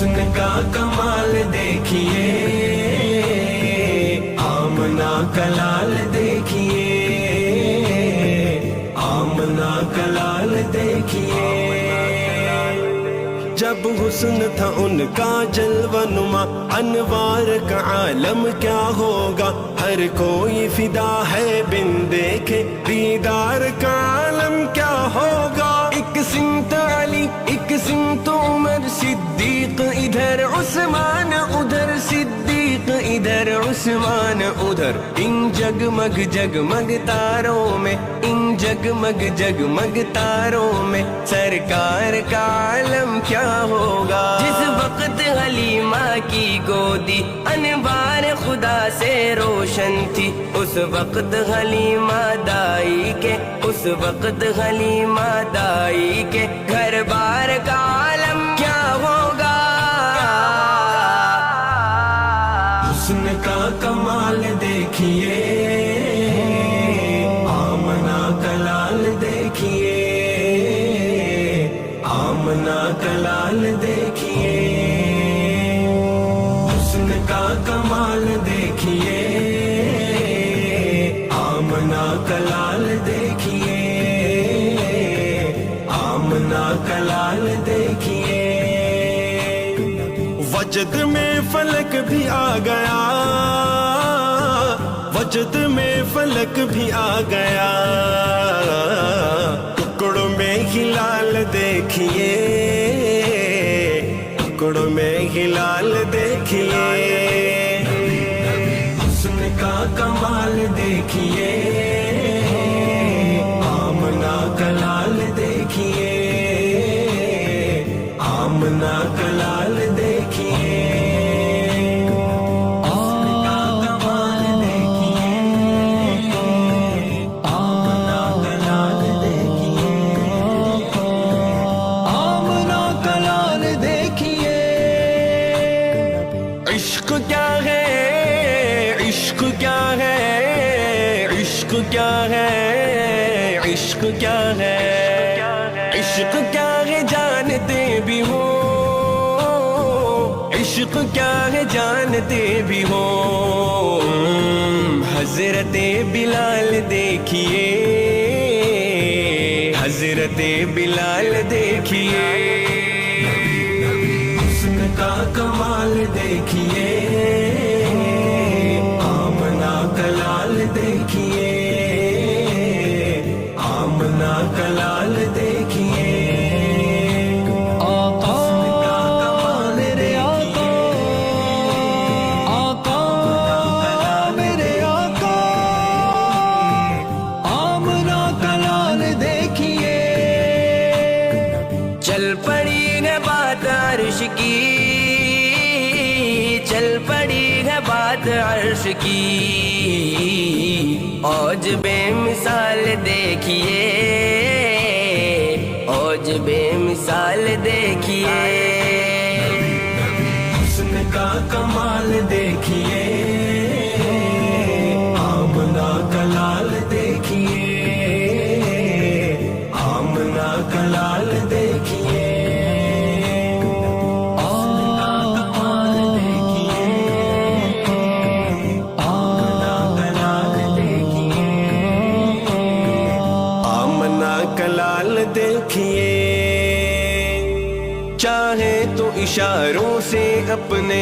حسن کا کمال دیکھیے، آمنہ کا لال دیکھیے، آمنہ کا لال دیکھیے۔ جب حسن تھا ان کا جلوہ نما، انوار کا عالم کیا ہوگا، ہر کوئی فدا ہے بن دیکھے، دیدار کا عالم کیا ہوگا۔ ایک سمت علی، ایک سمت عمر، صدیق ادھر عثمان ادھر، صدیق ادھر عثمان ادھر، ان جگمگ جگمگ تاروں میں، ان جگمگ جگمگ تاروں میں سرکار کا عالم کیا ہوگا۔ جس وقت حلیمہ کی گودی انوار خدا سے روشن تھی، اس وقت حلیمہ دائی کے، اس وقت حلیمہ دائی کے گھر بار کا عالم کیا ہوگا۔ حسن کا کمال دیکھیے، آمنہ کا لال دیکھیے، آمنہ کا لال دیکھیے۔ حسن کا کمال دیکھیے، آمنہ کا لال دیکھیے، آمنہ کا لال دیکھیے۔ وجد میں فلک بھی آ گیا، وجد میں فلک بھی آ گیا، ٹکڑوں میں ہلال دیکھیے، ٹکڑوں میں ہلال دیکھیے۔ حسن کا کمال دیکھیے، آمنہ کا لال دیکھیے، آمنہ کا لال دیکھیے۔ عشق کیا ہے، عشق کیا ہے، عشق کیا ہے، عشق کیا ہے، عشق کیا ہے جانتے بھی ہو، عشق کیا ہے جانتے بھی ہو۔ حضرت بلال دیکھیے، حضرت بلال دیکھیے۔ حسن کا کمال دیکھیے، آمنہ کا لال دیکھیے، آمنہ کا لال دیکھیے۔ آقا میرے آقا، آقا میرے آقا، آمنہ کا لال دیکھیے۔ چل پڑی ہے بات عرش کی، چل پڑی ہے بات عرش کی، اوج بے مثال دیکھیے، اوج بے مثال دیکھیے۔ حسن کا کمال دیکھیے، آمنہ کا لال دیکھیے، آمنہ کا لال دیکھیے۔ کلال دیکھیے، چاہے تو اشاروں سے اپنے